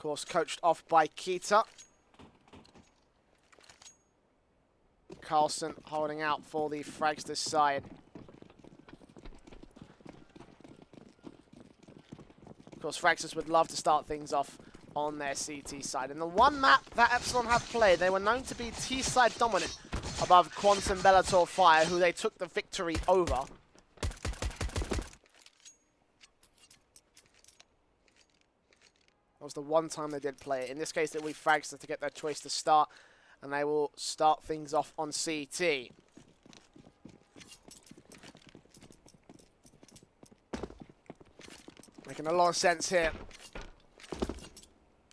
course, coached off by Keita. Carlson holding out for the Fragsters side. Of course, Fragsters would love to start things off on their CT side. And the one map that Epsilon have played, they were known to be T-side dominant above Quantum Bellator Fire, who they took the victory over. That was the one time they did play it. In this case, it will be Fragsters to get their choice to start, and they will start things off on CT. Making a lot of sense here.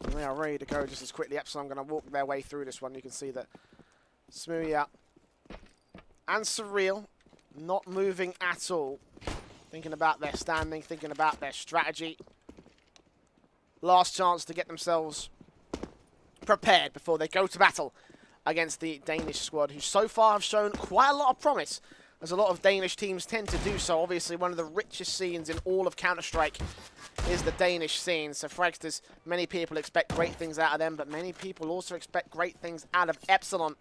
And they are ready to go just as quickly. Epsilon going to walk their way through this one. You can see that Smooya and Surreal not moving at all. Thinking about their standing, thinking about their strategy. Last chance to get themselves prepared before they go to battle against the Danish squad, who so far have shown quite a lot of promise, as a lot of Danish teams tend to do so. Obviously, one of the richest scenes in all of Counter-Strike is the Danish scene. So Fragsters, many people expect great things out of them, but many people also expect great things out of Epsilon.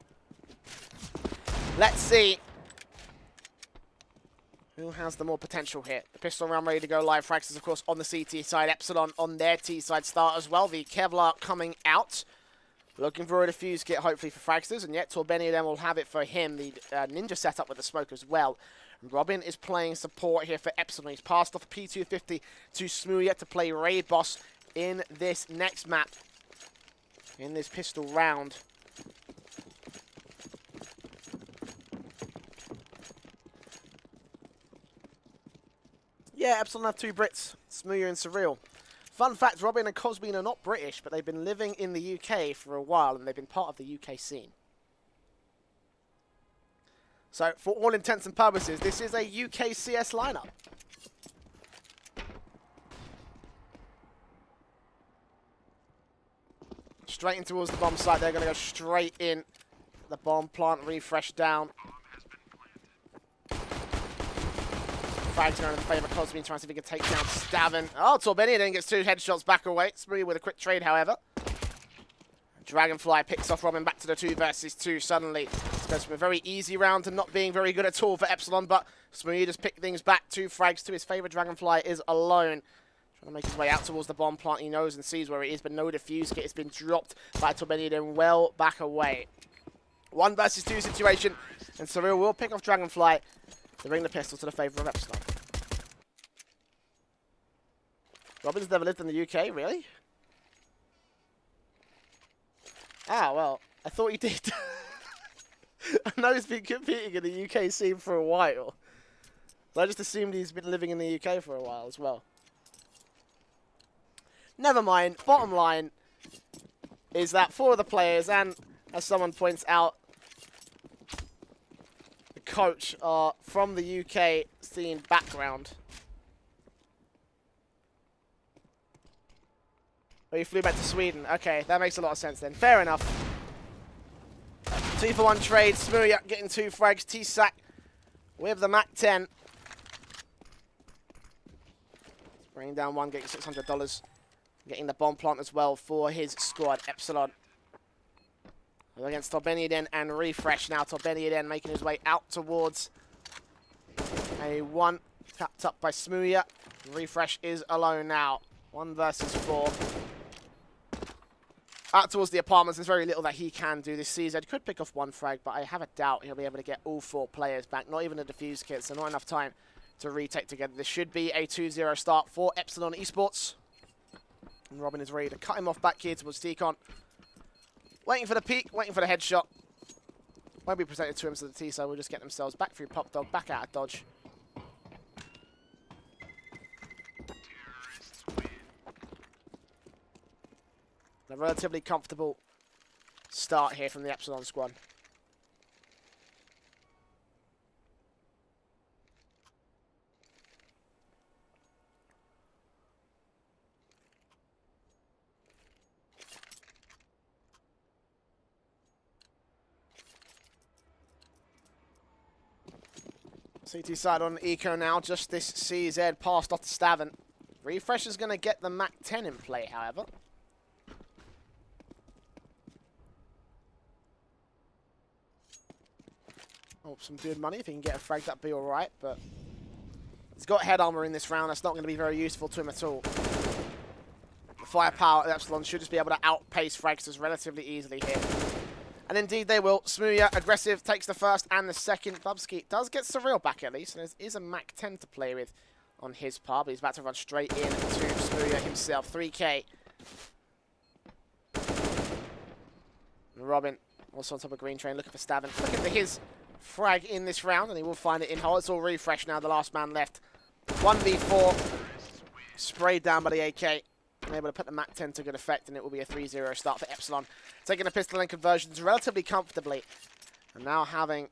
Let's see who has the more potential here. The pistol round ready to go live. Fragsters, of course, on the CT side. Epsilon on their T side start as well. The Kevlar coming out. Looking for a defuse kit, hopefully, for Fragsters, and yet Torbeni then will have it for him. The Ninja setup with the smoke as well. Robin is playing support here for Epsilon. He's passed off P250 to Smooya to play Raid Boss in this next map, in this pistol round. Yeah, Epsilon have two Brits, Smooya and Surreal. Fun fact, Robin and Cosbean are not British, but they've been living in the UK for a while, and they've been part of the UK scene. So, for all intents and purposes, this is a UKCS lineup. Straight in towards the bomb site. They're going to go straight in. The bomb plant refresh down. Frags going in the favour of Cosbean, trying to see if he can take down Stavin. Oh, Torbeni then gets two headshots back away. Smooth with a quick trade, however. Dragonfly picks off Robin back to the 2 versus 2 suddenly. This goes from a very easy round to not being very good at all for Epsilon, but Smooth just picked things back. 2 frags to his favour. Dragonfly is alone. Trying to make his way out towards the bomb plant. He knows and sees where it is, but no defuse kit has been dropped by Torbeni, then well back away. 1 versus 2 situation, and Surreal will pick off Dragonfly to bring the pistol to the favour of Epsilon. Robin's never lived in the UK, really? Ah, well, I thought he did. I know he's been competing in the UK scene for a while. So I just assumed he's been living in the UK for a while as well. Never mind. Bottom line is that 4 of the players, and as someone points out, the coach, are from the UK scene background. Oh, you flew back to Sweden. Okay, that makes a lot of sense then. Fair enough. 2-for-1 trade. Smooya getting 2 frags. T-Sack with the MAC-10. Bringing down 1, getting $600. Getting the bomb plant as well for his squad, Epsilon. Against Torbeni then and Refresh. Now Torbeni then making his way out towards a 1. Tapped up by Smooya. Refresh is alone now. 1 versus 4. Out towards the apartments, there's very little that he can do this season. He could pick off 1 frag, but I have a doubt he'll be able to get all 4 players back. Not even a defuse kit, so not enough time to retake together. This should be a 2-0 start for Epsilon Esports. And Robin is ready to cut him off back here towards T-Con. Waiting for the peek, waiting for the headshot. Won't be presented to him, so the T-side will just get themselves back through Pop Dog, back out of dodge. A relatively comfortable start here from the Epsilon squad. CT side on Eco now, just this CZ passed off to Stavin. Refresh is going to get the MAC-10 in play, however. Oh, some good money. If he can get a frag, that'd be alright, but he's got head armor in this round. That's not going to be very useful to him at all. The firepower of Epsilon should just be able to outpace Fragsters relatively easily here. And indeed they will. Smooya, aggressive, takes the first and the second. Bubsky does get Surreal back at least. And there is a Mac 10 to play with on his part, but he's about to run straight in to Smooya himself. 3K. And Robin, also on top of Green Train, looking for Stavin. Looking for his frag in this round, and he will find it in hole. It's all refresh now, the last man left. 1v4. Sprayed down by the AK. And able to put the Mac 10 to good effect, and it will be a 3-0 start for Epsilon. Taking a pistol and conversions relatively comfortably. And now having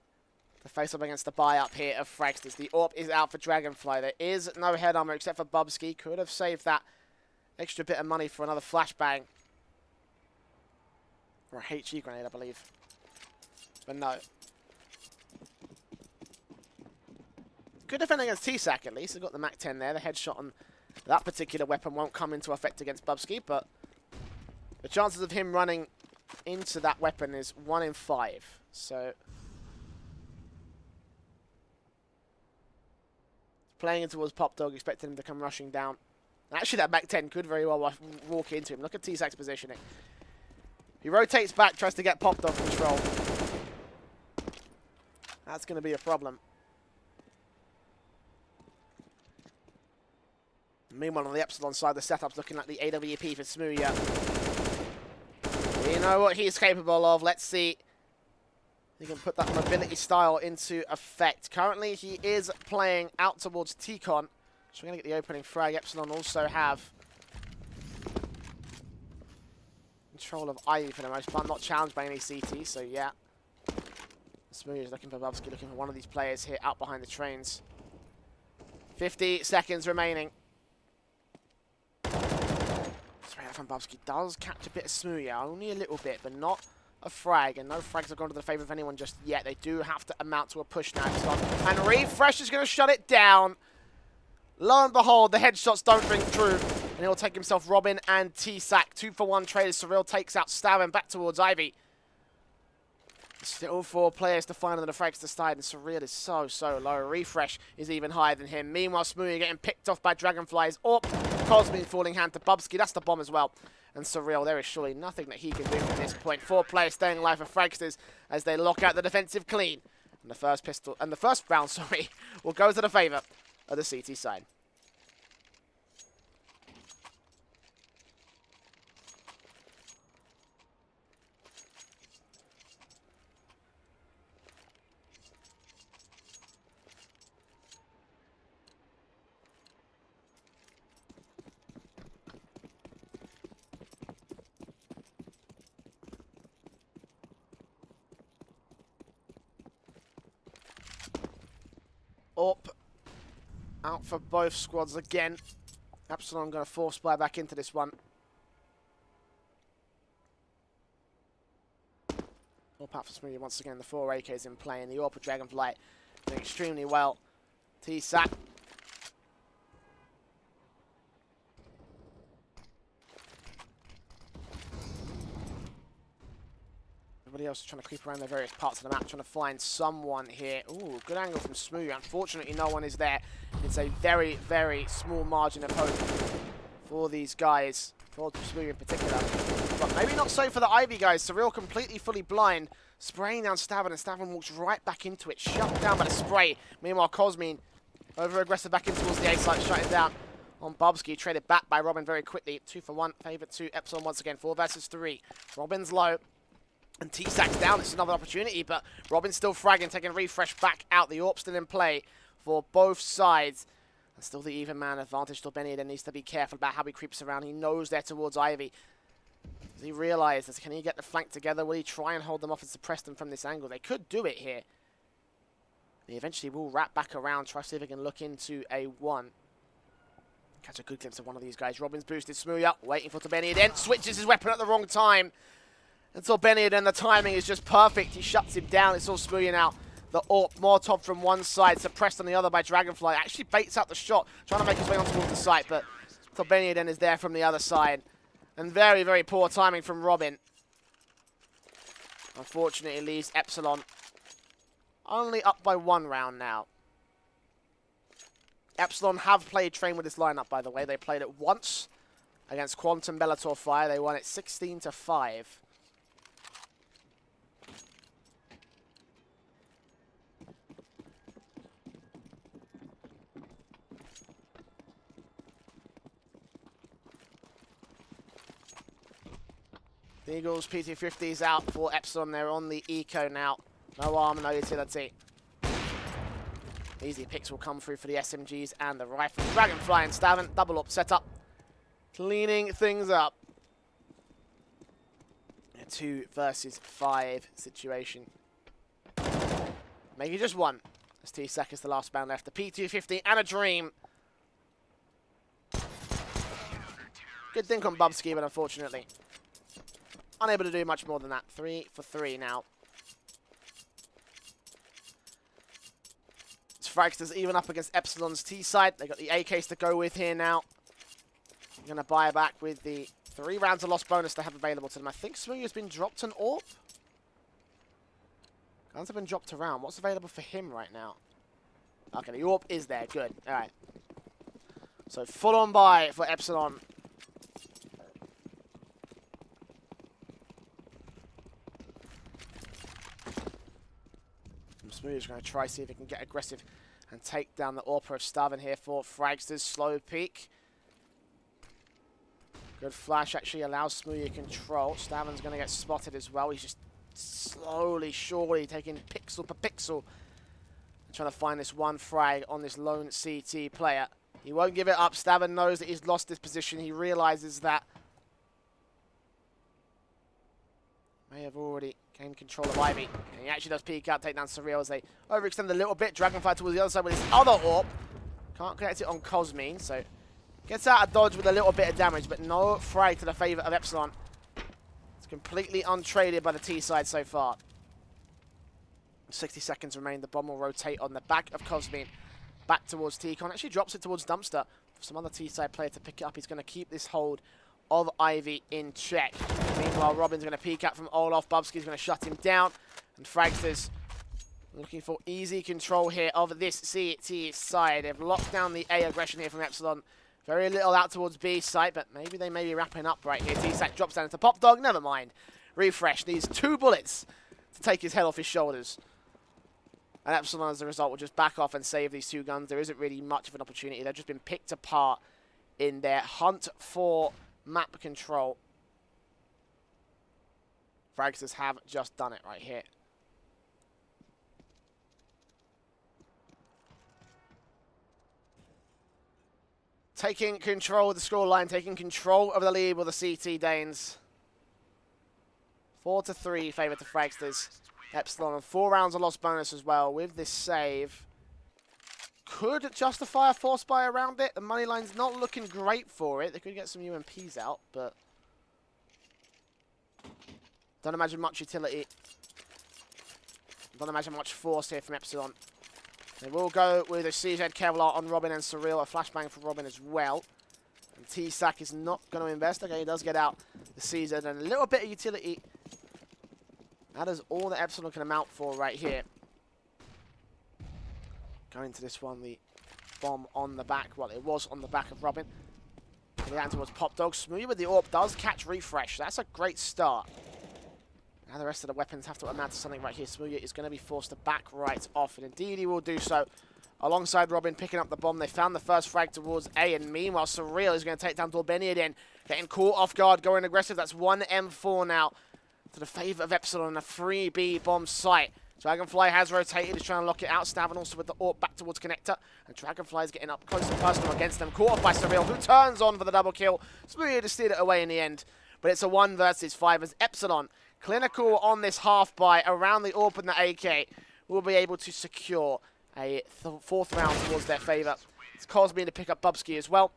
to face up against the buy-up here of Fragsters. The AWP is out for Dragonfly. There is no head armor except for Bubsky. Could have saved that extra bit of money for another flashbang. Or a HE grenade, I believe. But no. Good defending against T-Sac, at least. He's got the Mac 10 there. The headshot on that particular weapon won't come into effect against Bubsky, but the chances of him running into that weapon is 1 in 5. So playing in towards Pop Dog, expecting him to come rushing down. Actually, that Mac 10 could very well walk into him. Look at T-Sac's positioning. He rotates back, tries to get Pop Dog control. That's going to be a problem. Meanwhile, on the Epsilon side, the setup's looking like the AWP for Smooya. We know what he's capable of. Let's see. He can put that mobility style into effect. Currently, he is playing out towards T-Con. So we're going to get the opening frag. Epsilon also have control of Ivy for the most part. Not challenged by any CT, so yeah. Smooya's looking for Bubsky, looking for one of these players here out behind the trains. 50 seconds remaining. From Bubsky does catch a bit of Smooya, only a little bit, but not a frag, and no frags have gone to the favour of anyone just yet. They do have to amount to a push now, and Refresh is going to shut it down. Lo and behold, the headshots don't ring true, and he'll take himself Robin and T-Sac. 2-for-1 traders. Surreal takes out Stavin back towards Ivy. Still 4 players to find on the Fragster side, and Surreal is so low. Refresh is even higher than him. Meanwhile, Smooya getting picked off by Dragonflies. Cosme falling hand to Bubsky. That's the bomb as well. And Surreal, there is surely nothing that he can do from this point. 4 players staying alive for Fragsters as they lock out the defensive clean. And the first round, will go to the favour of the CT side. Up. Out for both squads again. Epsilon going to force play back into this one. Up out for Smooya once again. The 4 AKs in play, and the AWP Dragonfly doing extremely well. T-Sac. Everybody else is trying to creep around the various parts of the map, trying to find someone here. Ooh, good angle from Smooya. Unfortunately, no one is there. It's a very small margin of hope for these guys, for Smooya in particular. But maybe not so for the Ivy guys. Surreal completely fully blind, spraying down Stavin, and Stavin walks right back into it, shut down by the spray. Meanwhile, Cosme over-aggressive back in towards the A site, shutting down on Bubsky. Traded back by Robin very quickly. 2-for-1, favour to Epsilon once again. 4 versus 3. Robin's low. And T-Sac's down. This is another opportunity, but Robin's still fragging, taking Refresh back out. The AWP still in play for both sides. And still the even man advantage. Torbeni then needs to be careful about how he creeps around. He knows they're towards Ivy. Does he realise this? Can he get the flank together? Will he try and hold them off and suppress them from this angle? They could do it here. They eventually will wrap back around, try to see if they can look into a 1. Catch a good glimpse of one of these guys. Robin's boosted Smooya, waiting for Torbeni then. Switches his weapon at the wrong time. Until Benny, then the timing is just perfect. He shuts him down. It's all Smooya now. The AWP, Molotov from one side, suppressed on the other by Dragonfly. Actually baits out the shot, trying to make his way on towards the site, but Torbeni then is there from the other side. And very poor timing from Robin. Unfortunately, it leaves Epsilon Only up by 1 round now. Epsilon have played train with this lineup, by the way. They played it once against Quantum Bellator Fire. They won it 16-5. The Eagles PT-50 is out for Epsilon. They're on the eco now. No armor, no utility. Easy picks will come through for the SMGs and the rifle. Dragonfly and Stavin, double up setup. Cleaning things up. A 2 versus 5 situation. Make it just 1. As T-Sack is the last man left. The P250 and a dream. Good think on Bubsky, but unfortunately unable to do much more than that. 3 for 3 now. Fragsters even up against Epsilon's T-side. They got the AKs to go with here now. I'm going to buy back with the 3 rounds of lost bonus they have available to them. I think Smoothie has been dropped an AWP. Guns have been dropped around. What's available for him right now? Okay, the AWP is there. Good. All right. So full on buy for Epsilon. Smoothie's going to try see if he can get aggressive and take down the AWP of Stavin here for Fragsters. Slow peek. Good flash actually allows Smoothie control. Stavin's going to get spotted as well. He's just slowly, surely taking pixel per pixel. Trying to find this one frag on this lone CT player. He won't give it up. Stavin knows that he's lost his position. He realizes that may have already gained control of Ivy. And he actually does peek out, take down Surreal as they overextend a little bit. Dragonfly towards the other side with his other AWP. Can't connect it on Cosmine, so gets out of dodge with a little bit of damage, but no frag to the favor of Epsilon. It's completely untraded by the T side so far. 60 seconds remain. The bomb will rotate on the back of Cosmine. Back towards T-Con. Actually drops it towards Dumpster. For some other T-side player to pick it up. He's going to keep this hold of Ivy in check. Meanwhile, Robin's going to peek out from Olaf. Bubsky's going to shut him down. And Fragsters looking for easy control here of this CT side. They've locked down the A aggression here from Epsilon. Very little out towards B side, but maybe they may be wrapping up right here. T-Sack drops down into Pop Dog. Never mind. Refresh needs 2 bullets to take his head off his shoulders. And Epsilon, as a result, will just back off and save these 2 guns. There isn't really much of an opportunity. They've just been picked apart in their hunt for map control. Fragsters have just done it right here. Taking control of the scoreline, taking control of the lead with the CT Danes. 4-3 favour to Fragsters. Epsilon on 4 rounds of lost bonus as well with this save. Could justify a force buy around it. The money line's not looking great for it. They could get some UMPs out, but don't imagine much utility. Don't imagine much force here from Epsilon. They will go with a CZ Kevlar on Robin and Surreal. A flashbang for Robin as well. And T-Sack is not going to invest. Okay, he does get out the CZ and a little bit of utility. That is all that Epsilon can amount for right here. Going to this one, the bomb on the back. Well, it was on the back of Robin. The answer was Pop Dog. Smoothie with the AWP does catch refresh. That's a great start. Now the rest of the weapons have to amount to something right here. Smoothie is going to be forced to back right off. And indeed he will do so. Alongside Robin picking up the bomb. They found the first frag towards A. And meanwhile, Surreal is going to take down Dorbeniadin. Getting caught off guard, going aggressive. That's 1 M4 now to the favor of Epsilon on a 3B bomb site. Dragonfly has rotated, is trying to lock it out. Stavin also with the AWP back towards Connector. And Dragonfly is getting up close and personal against them. Caught off by Surreal, who turns on for the double kill. Smoothie to steal it away in the end. But it's a 1 versus 5 as Epsilon, clinical on this half buy around the AWP and the AK, will be able to secure a 4th round towards their favor. It's Cosme to pick up Bubsky as well.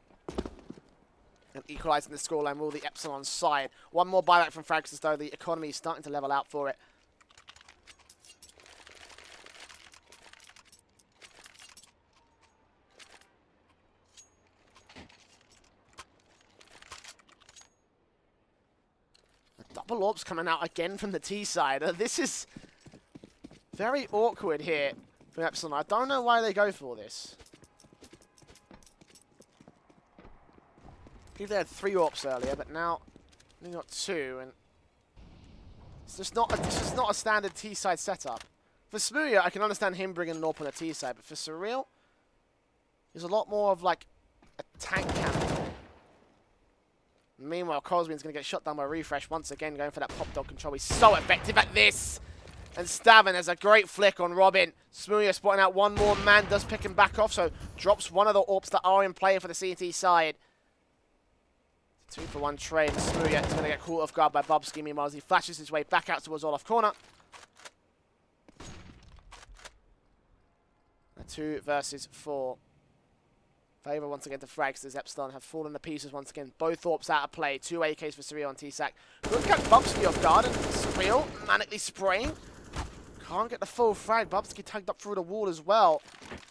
And equalising the scoreline will the Epsilon side. 1 more buyback from Fragsters though. The economy is starting to level out for it. The double AWPs coming out again from the T side. This is Very awkward here from Epsilon. I don't know why they go for this. I believe they had 3 AWPs earlier, but now they got 2, and it's just not a standard T-side setup. For Smooya, I can understand him bringing an AWP on the T-side, but for Surreal, he's a lot more of like a tank cannon. Meanwhile, Cosmin's going to get shot down by Refresh once again, going for that pop dog control. He's so effective at this. And Stavin has a great flick on Robin. Smooya spotting out one more man, does pick him back off, so drops one of the AWPs that are in play for the CT side. 2-for-1 trade. Smooya is going to get caught off guard by Bubsky. Meanwhile, as he flashes his way back out towards Olaf corner. 2 versus 4. Favour once again to Fragsters. Epsilon have fallen to pieces once again. Both AWPs out of play. 2 AKs for Surreal on T-Sac. Good catch Bubsky off guard, and Surreal manically spraying. Can't get the full frag. Bubsky tagged up through the wall as well.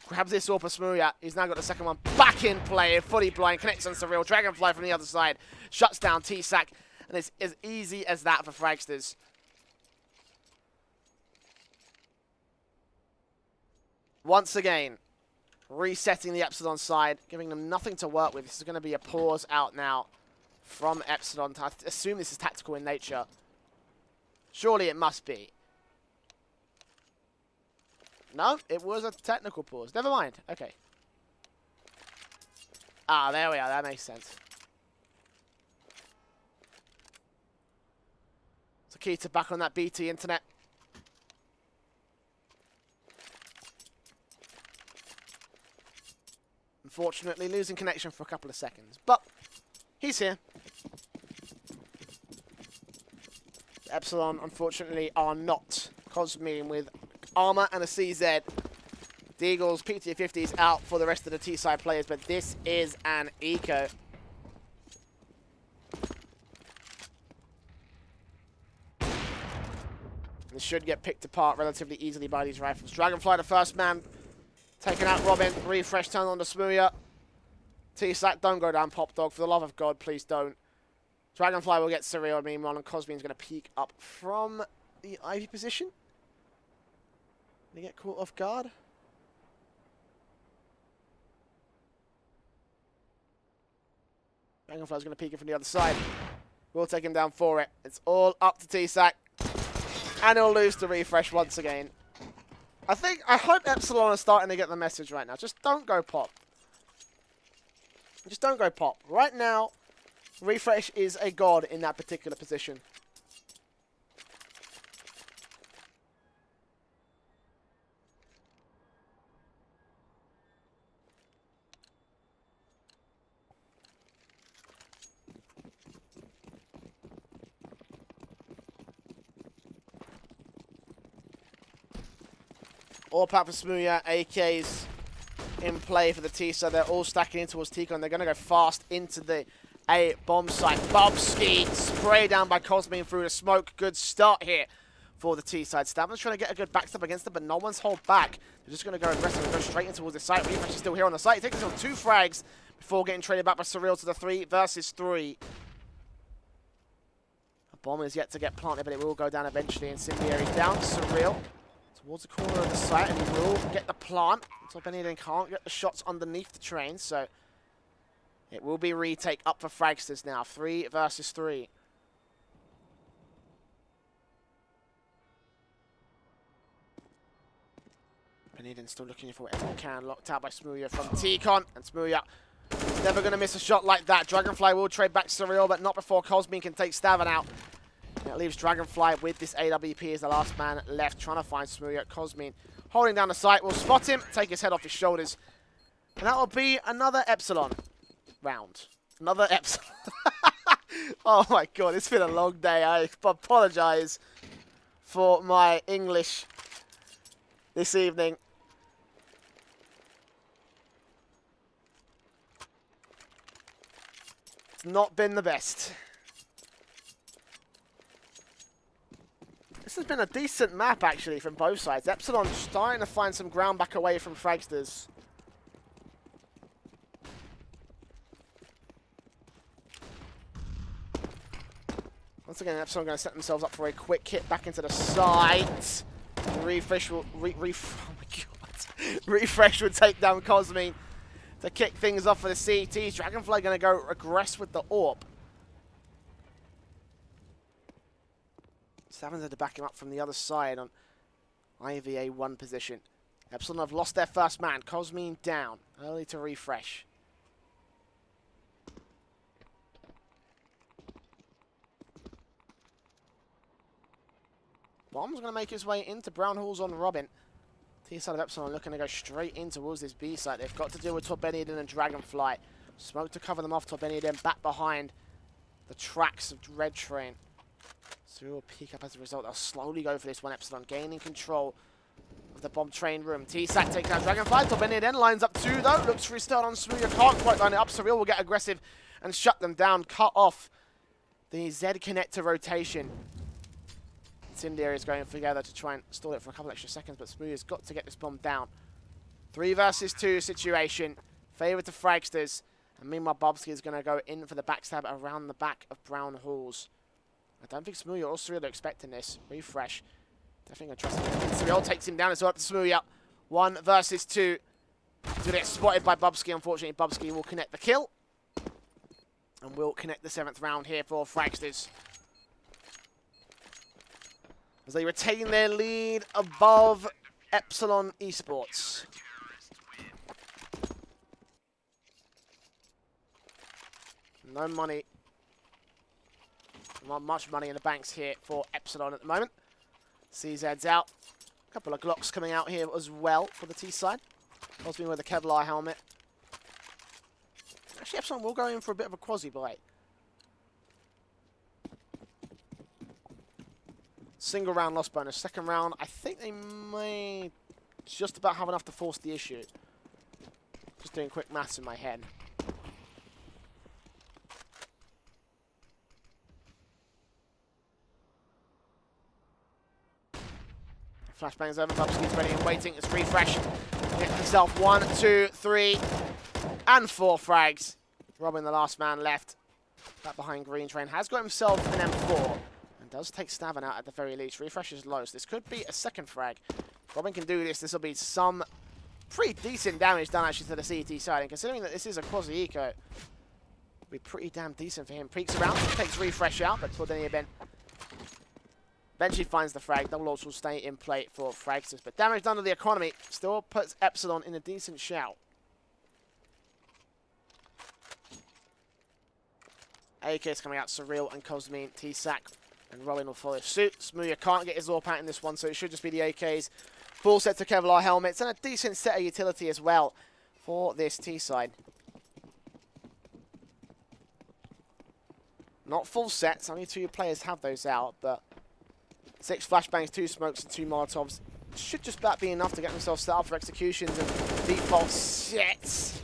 Grabs this AWP for Smooya. He's now got the second one back in play. Fully blind. Connects on Surreal. Dragonfly from the other side. Shuts down T-Sac. And it's as easy as that for Fragsters. Once again, resetting the Epsilon side, giving them nothing to work with. This is going to be a pause out now from Epsilon. I assume this is tactical in nature. Surely it must be. No, it was a technical pause. Never mind. Okay. Ah, there we are. That makes sense. So Keita back on that BT internet. Unfortunately, losing connection for a couple of seconds. But he's here. Epsilon, unfortunately, are not. Cosmin with armor and a CZ. Deagle's PT50 out for the rest of the T-side players, but this is an eco. This should get picked apart relatively easily by these rifles. Dragonfly, the first man, taking out Robin. Refresh turn on the Smooya. T-Sac, don't go down, Pop Dog. For the love of God, please don't. Dragonfly will get Surreal, meanwhile, and Cosmin's going to peek up from the Ivy position. Did he get caught off guard? Dragonfly's going to peek it from the other side. We'll take him down for it. It's all up to T-Sac. And he'll lose to Refresh once again. I hope Epsilon are starting to get the message right now. Just don't go pop. Just don't go pop. Right now, Refresh is a god in that particular position. All pack for Smooya, AKs in play for the T, so they're all stacking in towards Tikon. They're going to go fast into the A bomb site. Bobski spray down by Cosmin through the smoke. Good start here for the T side. Stavin's trying to get a good backstep against them, but no one's hold back. They're just going to go aggressive and go straight in towards the site. Refresh is still here on the site. He takes on 2 frags before getting traded back by Surreal to the 3 versus 3. A bomb is yet to get planted, but it will go down eventually. Incendiary down. Surreal towards the corner of the site, and he will get the plant. So Beniden can't get the shots underneath the train, so it will be retake up for Fragsters now. 3 versus 3. Beniden still looking for whatever he can. Locked out by Smooya from Tikon, and Smooya never going to miss a shot like that. Dragonfly will trade back Surreal, but not before Cosmin can take Stavin out. And it leaves Dragonfly with this AWP as the last man left, trying to find Smooya. Cosmin holding down the site. Will spot him, take his head off his shoulders. And that will be another Epsilon round. Another Epsilon. Oh my god, it's been a long day. I apologise for my English this evening. It's not been the best. This has been a decent map, actually, from both sides. Epsilon starting to find some ground back away from Fragsters. Once again, Epsilon going to set themselves up for a quick hit back into the site. Refresh will oh my god. Refresh will take down Cosmine to kick things off for the CTs. Dragonfly going to go aggress with the AWP. Savins had to back him up from the other side on IVA 1 position. Epsilon have lost their first man. Cosmine down. Early to refresh. Bomb's going to make his way into Brown Halls on Robin. T-side of Epsilon looking to go straight in towards this B site. They've got to deal with Torbeniaden and Dragonfly. Smoke to cover them off. Torbeniaden back behind the tracks of Red Train. So we'll peek up as a result. They'll slowly go for this one. Epsilon gaining control of the bomb train room. T-Sac takes down Dragonfly. Torbeniaden lines up 2 though. Looks for his start on Smoothie. Can't quite line it up. Surreal will get aggressive and shut them down. Cut off the Z connector rotation. Incendiary is going together to try and stall it for a couple extra seconds, but Smoothie has got to get this bomb down. 3 versus 2 situation. Favour to Fragsters. And meanwhile, Bobsky is going to go in for the backstab around the back of Brown Halls. I don't think Smoothie or Surreal are expecting this. Refresh. Definitely going to trust him. Surreal takes him down as well up to Smoothie. 1 versus 2. He's going to get spotted by Bubsky. Unfortunately, Bubsky will connect the kill. And will connect the 7th round here for Fragsters, as they retain their lead above Epsilon Esports. No money. Not much money in the banks here for Epsilon at the moment. CZ's out. A couple of Glocks coming out here as well for the T side. Cosmine with a Kevlar helmet. Actually, Epsilon will go in for a bit of a quasi-bite. Single round loss bonus. Second round, I think they may just about have enough to force the issue. Just doing quick maths in my head. Flashbangs over. Bubsky's ready and waiting. It's refresh. Get himself 1, 2, 3, and 4 frags. Robin, the last man left. Back behind Green Train. Has got himself an M4. And does take Stavin out at the very least. Refresh is low, so this could be a second frag. Robin can do this. This will be some pretty decent damage done actually to the CT side. And considering that this is a quasi-eco, it'll be pretty damn decent for him. Peeks around, takes Refresh out, but Torbeniaden eventually finds the frag. Double ults will stay in play for Fragsters. But damage done to the economy still puts Epsilon in a decent shout. AK is coming out. Surreal and Cosmine, T-Sac and Robin will follow suit. Smoothie can't get his AWP out in this one, so it should just be the AKs. Full set of Kevlar helmets and a decent set of utility as well for this T-side. Not full sets, only 2 players have those out, but 6 flashbangs, 2 smokes and 2 molotovs should just about be enough to get themselves set up for executions and default sets.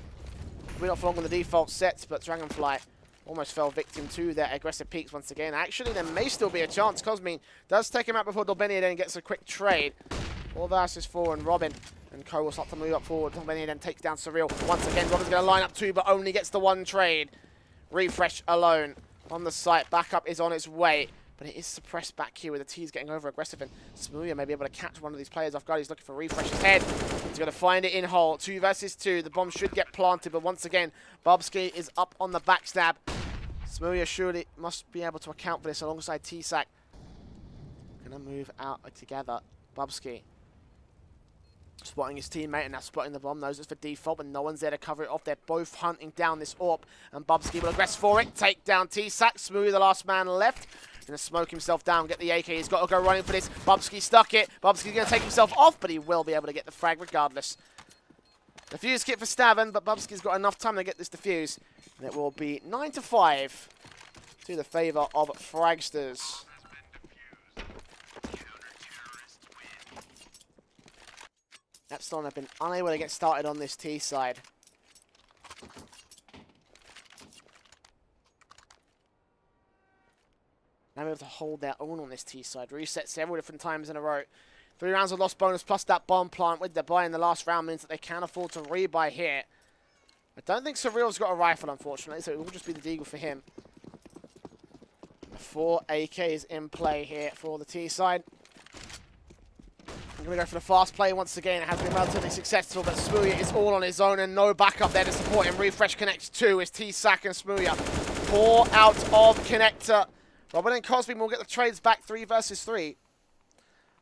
We're not for long on the default sets, but Dragonfly almost fell victim to their aggressive peaks once again. Actually, there may still be a chance. Cosmine does take him out before Torbeniaden gets a quick trade. 4 versus 4, and Robin and Co will start to move up forward. Torbeniaden takes down Surreal. Once again, Robin's going to line up 2, but only gets the 1 trade. Refresh alone on the site. Backup is on its way, but it is suppressed back here with the T's getting over aggressive, and Smoothie may be able to catch one of these players off guard. He's looking for Refresh's head. He's going to find it in hole. 2 versus 2. The bomb should get planted, but once again, Bobsky is up on the backstab. Smoothie surely must be able to account for this alongside T-Sac. Gonna move out together. Bobsky spotting his teammate and now spotting the bomb. Knows it's for default, but no one's there to cover it off. They're both hunting down this AWP, and Bobsky will aggress for it. Take down T-Sac. Smoothie, the last man left. Gonna smoke himself down, get the AK. He's got to go running for this. Bobsky stuck it. Bobsky's gonna take himself off, but he will be able to get the frag regardless. Defuse kit for Stavin, but Bubsky's got enough time to get this defuse. And it will be 9-5 to the favour of Fragsters. Epsilon have been unable to get started on this T side. Now we have to hold their own on this T side. Reset several different times in a row. 3 rounds of loss bonus plus that bomb plant with the buy in the last round means that they can afford to rebuy here. I don't think Surreal's got a rifle, unfortunately, so it will just be the deagle for him. 4 AKs in play here for the T side. I'm going to go for the fast play once again. It has been relatively successful, but Smooya is all on his own and no backup there to support him. Refresh connects 2 is T-Sack and Smooya. 4 out of connector. Robin and Cosby will get the trades back 3 versus 3.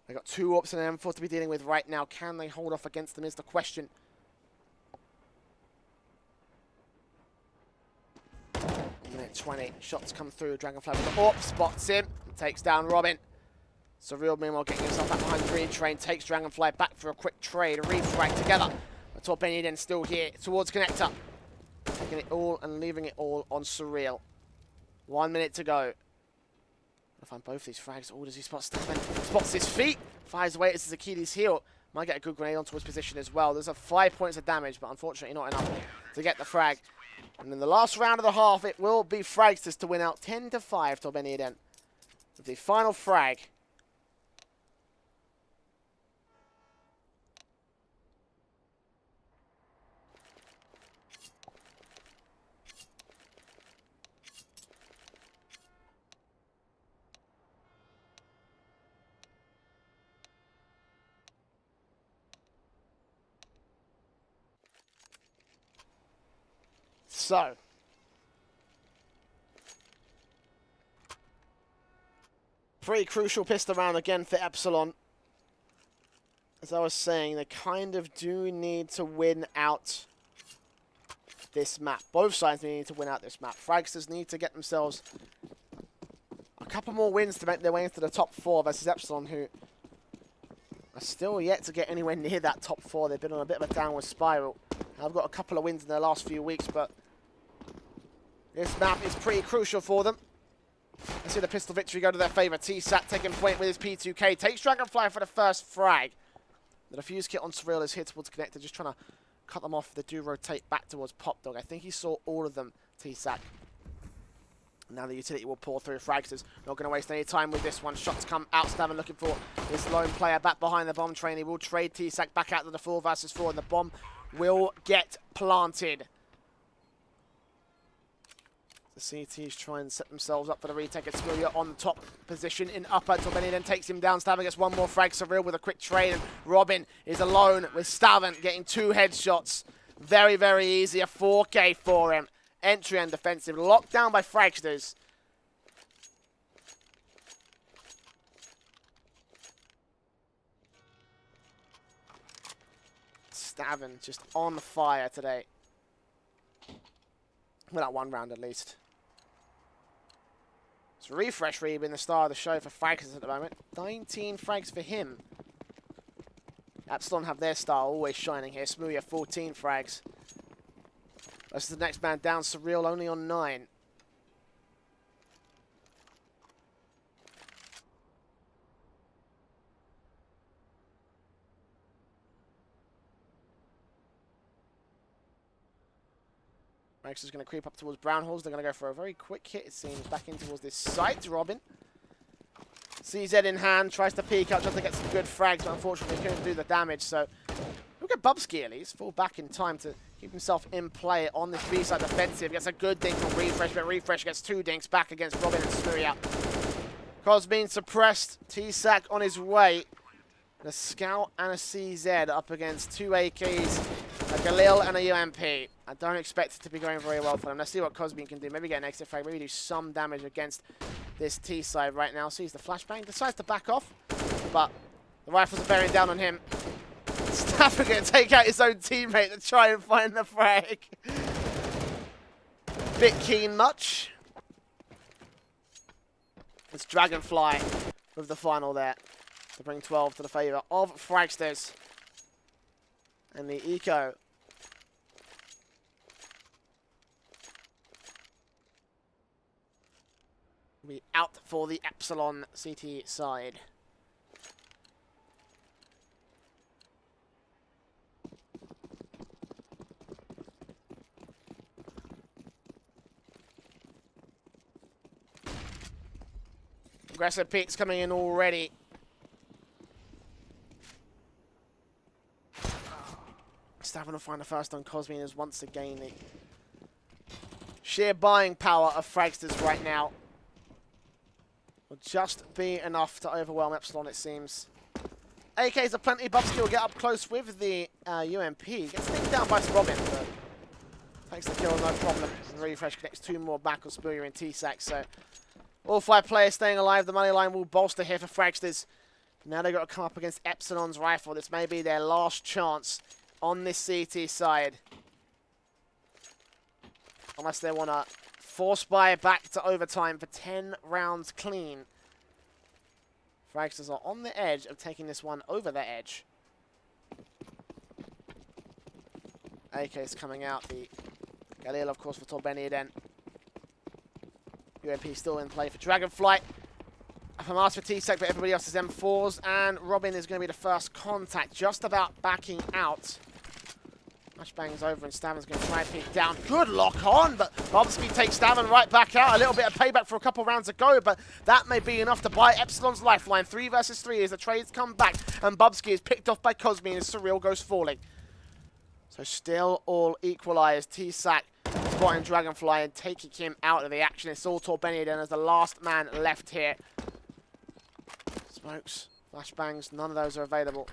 They've got 2 ops and an M4 to be dealing with right now. Can they hold off against them is the question. Minute 20. Shots come through. Dragonfly with the AWP. Spots him. Takes down Robin. Surreal meanwhile getting himself back behind Green Train. Takes Dragonfly back for a quick trade. A refrag together. The top Beniden still here towards connector. Taking it all and leaving it all on Surreal. 1 minute to go. I'll find both these frags. Oh, does he spot Staffin? Spots his feet. Fires away as his Achilles heel. Might get a good grenade onto his position as well. There's a 5 points of damage, but unfortunately not enough to get the frag. And in the last round of the half, it will be Fragsters to win out 10-5 to Beniden. With the final frag. So, pretty crucial pistol round again for Epsilon. As I was saying, they kind of do need to win out this map. Both sides need to win out this map. Fragsters need to get themselves a couple more wins to make their way into the top 4 versus Epsilon, who are still yet to get anywhere near that top 4. They've been on a bit of a downward spiral. I've got a couple of wins in their last few weeks, but this map is pretty crucial for them. Let's see the pistol victory go to their favour. T-Sat taking point with his P2K. Takes Dragonfly for the first frag. The defuse kit on Surreal is here towards connector, just trying to cut them off. They do rotate back towards Pop Dog. I think he saw all of them, T-Sat. Now the utility will pour through. Fragsters not going to waste any time with this one. Shots come out. Stavin looking for this lone player back behind the bomb train. He will trade T-Sac back out to the 4 versus 4, and the bomb will get planted. The CTs try and set themselves up for the retake. It's Smooya on the top position in upper. Benny then takes him down. Stavin gets one more frag. Surreal with a quick trade. And Robin is alone with Stavin getting 2 headshots. Very, very easy. A 4K for him. Entry and defensive. Locked down by Fragsters. Stavin just on fire today. Well, that 1 round at least. It's Refresh really been the star of the show for Fragsters at the moment. 19 frags for him. Epsilon have their star always shining here. Smooya 14 frags. This is the next man down. Surreal only on 9. Max is going to creep up towards Brown Halls. They're going to go for a very quick hit, it seems, back in towards this site. Robin. CZ in hand, tries to peek out, tries to get some good frags, but unfortunately couldn't do the damage. So look at Bubsky at least, fall back in time to keep himself in play on this B-side defensive. Gets a good dink from Refresh, but Refresh gets 2 dinks back against Robin and Smooya. Cosbean suppressed. T-Sac on his way. And a Scout and a CZ up against 2 AKs, a Galil and a UMP. I don't expect it to be going very well for them. Let's see what Cosbean can do. Maybe get an exit frag, maybe do some damage against this T-side right now. Sees the flashbang, decides to back off, but the rifles are bearing down on him. Stafford going to take out his own teammate to try and find the frag. Bit keen much. It's Dragonfly with the final there to bring 12 to the favour of Fragsters. And the Eco will be out for the Epsilon CT side. Aggressive peaks coming in already. Stavin will find the first on Cosbean as once again the sheer buying power of Fragsters right now will just be enough to overwhelm Epsilon, it seems. AKs are plenty. Bubsky will get up close with the UMP. Gets nicked down by Robin, but takes the kill, no problem. And Refresh connects 2 more back on Spooyer and T-Sack. So all 5 players staying alive. The money line will bolster here for Fragsters. Now they've got to come up against Epsilon's rifle. This may be their last chance on this CT side. Unless they want to force buy back to overtime for 10 rounds clean. Fragsters are on the edge of taking this one over the edge. AK's coming out. The Galil, of course, for Torbeni then. UMP still in play for Dragonflight. From us for T-Sec, but everybody else is M4s. And Robin is going to be the first contact, just about backing out. Flashbang's over and Stavin's going to try and peek down. Good lock on, but Bubsky takes Stavin right back out. A little bit of payback for a couple rounds ago, but that may be enough to buy Epsilon's lifeline. 3 versus 3 as the trades come back, and Bubsky is picked off by Cosme as Surreal goes falling. So still all equalised. T-Sack spotting Dragonfly and taking him out of the action. It's all Torbeni then as the last man left here. Smokes, flashbangs, none of those are available.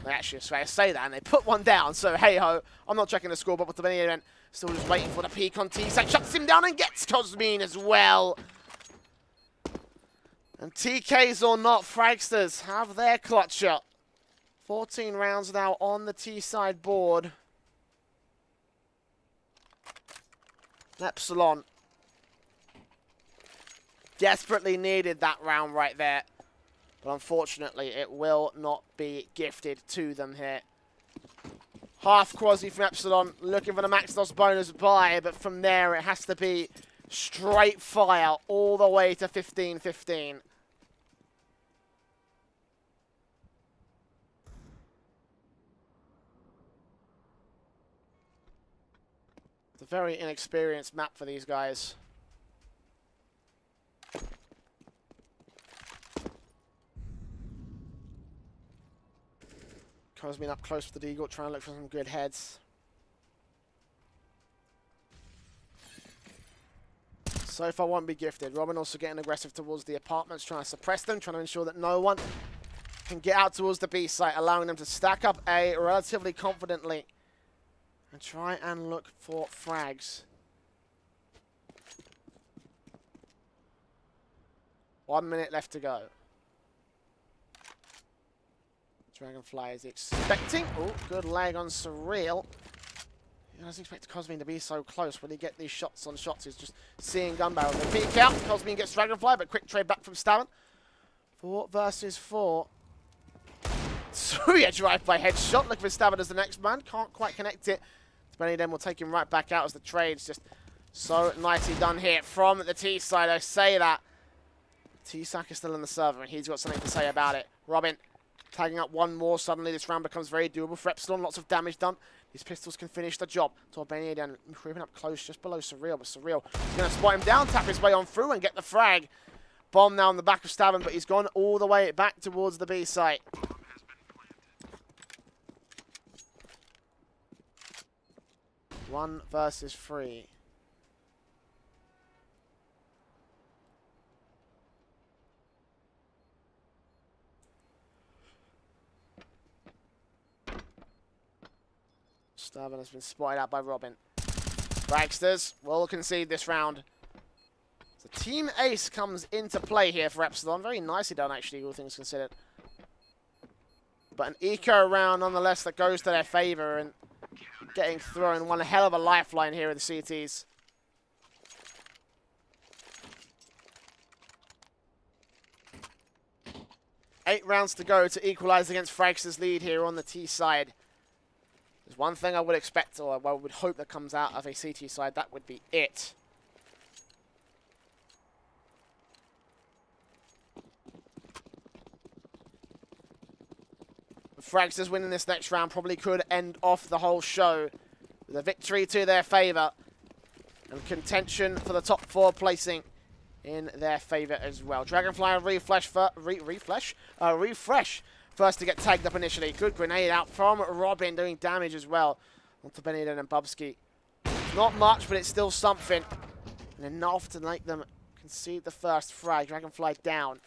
They actually say that, and they put one down, so hey-ho. I'm not checking the score, but with the event, still just waiting for the peak on T-Sack. Shuts him down and gets Cosmine as well. And TKs or not, Fragsters have their clutch up. 14 rounds now on the T-side board. Epsilon desperately needed that round right there. But unfortunately, it will not be gifted to them here. Half Quasi from Epsilon, looking for the max loss bonus buy, but from there it has to be straight fire all the way to 15-15. It's a very inexperienced map for these guys. Cosme up close for the Deagle, trying to look for some good heads. So far won't be gifted. Robin also getting aggressive towards the apartments, trying to suppress them, trying to ensure that no one can get out towards the B site, allowing them to stack up A relatively confidently and try and look for frags. 1 minute left to go. Dragonfly is expecting. Oh, good lag on Surreal. He doesn't expect Cosmine to be so close. When he get these shots on shots, he's just seeing gun barrels. They peek out. Cosmine gets Dragonfly, but quick trade back from Stavin. 4 versus 4. Surya drive by headshot. Looking for Stavin as the next man. Can't quite connect it. Benny then will take him right back out as the trade's just so nicely done here from the T side. I say that. T-Sack is still in the server, and he's got something to say about it. Robin tagging up one more. Suddenly this round becomes very doable for Epsilon. Lots of damage done. These pistols can finish the job. Torbeni then creeping up close just below Surreal. But Surreal is going to spot him down, tap his way on through and get the frag. Bomb now on the back of Stavin, but he's gone all the way back towards the B site. One versus 3. Stavin has been spotted out by Robin. Fragsters will concede this round. So Team Ace comes into play here for Epsilon. Very nicely done, actually, all things considered. But an eco round, nonetheless, that goes to their favor, and getting thrown one hell of a lifeline here in the CTs. Eight rounds to go to equalize against Fragsters' lead here on the T side. There's one thing I would expect, or I would hope that comes out of a CT side, that would be it. Fragsters winning this next round probably could end off the whole show with a victory to their favor and contention for the top 4 placing in their favor as well. Dragonfly and Refresh first to get tagged up initially. Good grenade out from Robin, doing damage as well onto Beniden and Bubsky. Not much, but it's still something, and enough to make them concede the first frag. Dragonfly down.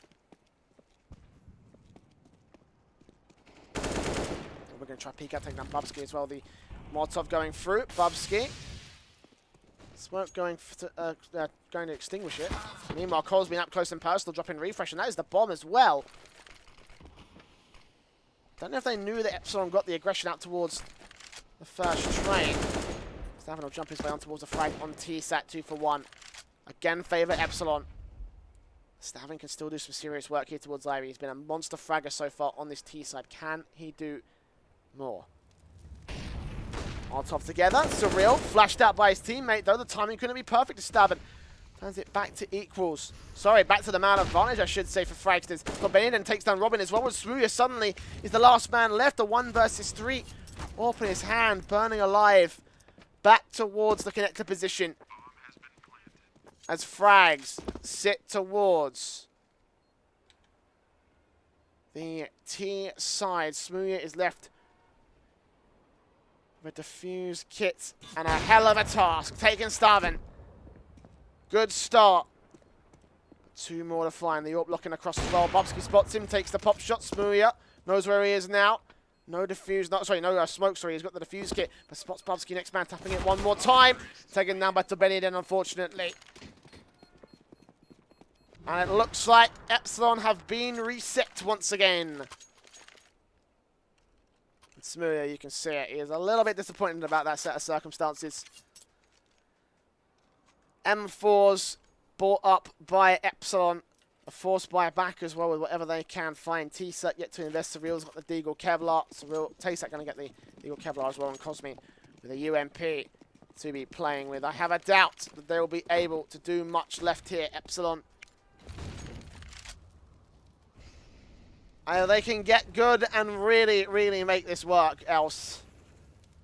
We're going to try peek out, take down Bubsky as well. The Molotov going through. Bubsky. Smoke going to extinguish it. Meanwhile, Cole's been up close and personal, dropping refresh, and that is the bomb as well. Don't know if they knew that Epsilon got the aggression out towards the first train. Stavin will jump his way on towards the frag on T-Sat, 2 for 1. Again, favour Epsilon. Stavin can still do some serious work here towards Irie. He's been a monster fragger so far on this T-side. Can he do more? Molotov together. Surreal. Flashed out by his teammate, though. The timing couldn't be perfect to Stavin. Turns it back to equals. Sorry, back to the man advantage, I should say, for Fragsters. Corbinian takes down Robin as well. With Smooya suddenly is the last man left. A 1 versus 3. Orp in his hand, burning alive. Back towards the connector position. As Frags sit towards the T side. Smooya is left with a defuse kit and a hell of a task. Taking Stavin. Good start. 2 more to find. The AWP looking across as well. Bubsky spots him, takes the pop shot. Smooya knows where he is now. No defuse, no smoke, sorry. He's got the defuse kit, but spots Bubsky. Next man tapping it one more time. Taken down by Tobenian, unfortunately. And it looks like Epsilon have been reset once again. Smooya, you can see it. He is a little bit disappointed about that set of circumstances. M4's brought up by Epsilon. A forced buy back as well with whatever they can find. T-Sat yet to invest. Surreal's got the Deagle Kevlar. T-Sat going to get the Deagle Kevlar as well. And Cosme with a UMP to be playing with. I have a doubt that they will be able to do much left here. Epsilon. They can get good and really, really make this work, else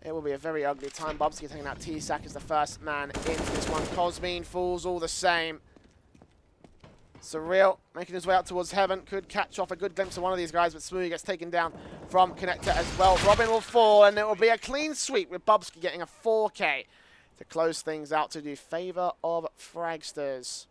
it will be a very ugly time. Bubsky taking out T-Sac as the first man into this one. Cosmine falls all the same. Surreal making his way out towards heaven. Could catch off a good glimpse of one of these guys, but Smoothie gets taken down from Connector as well. Robin will fall, and it will be a clean sweep with Bubsky getting a 4K to close things out to do favour of Fragsters.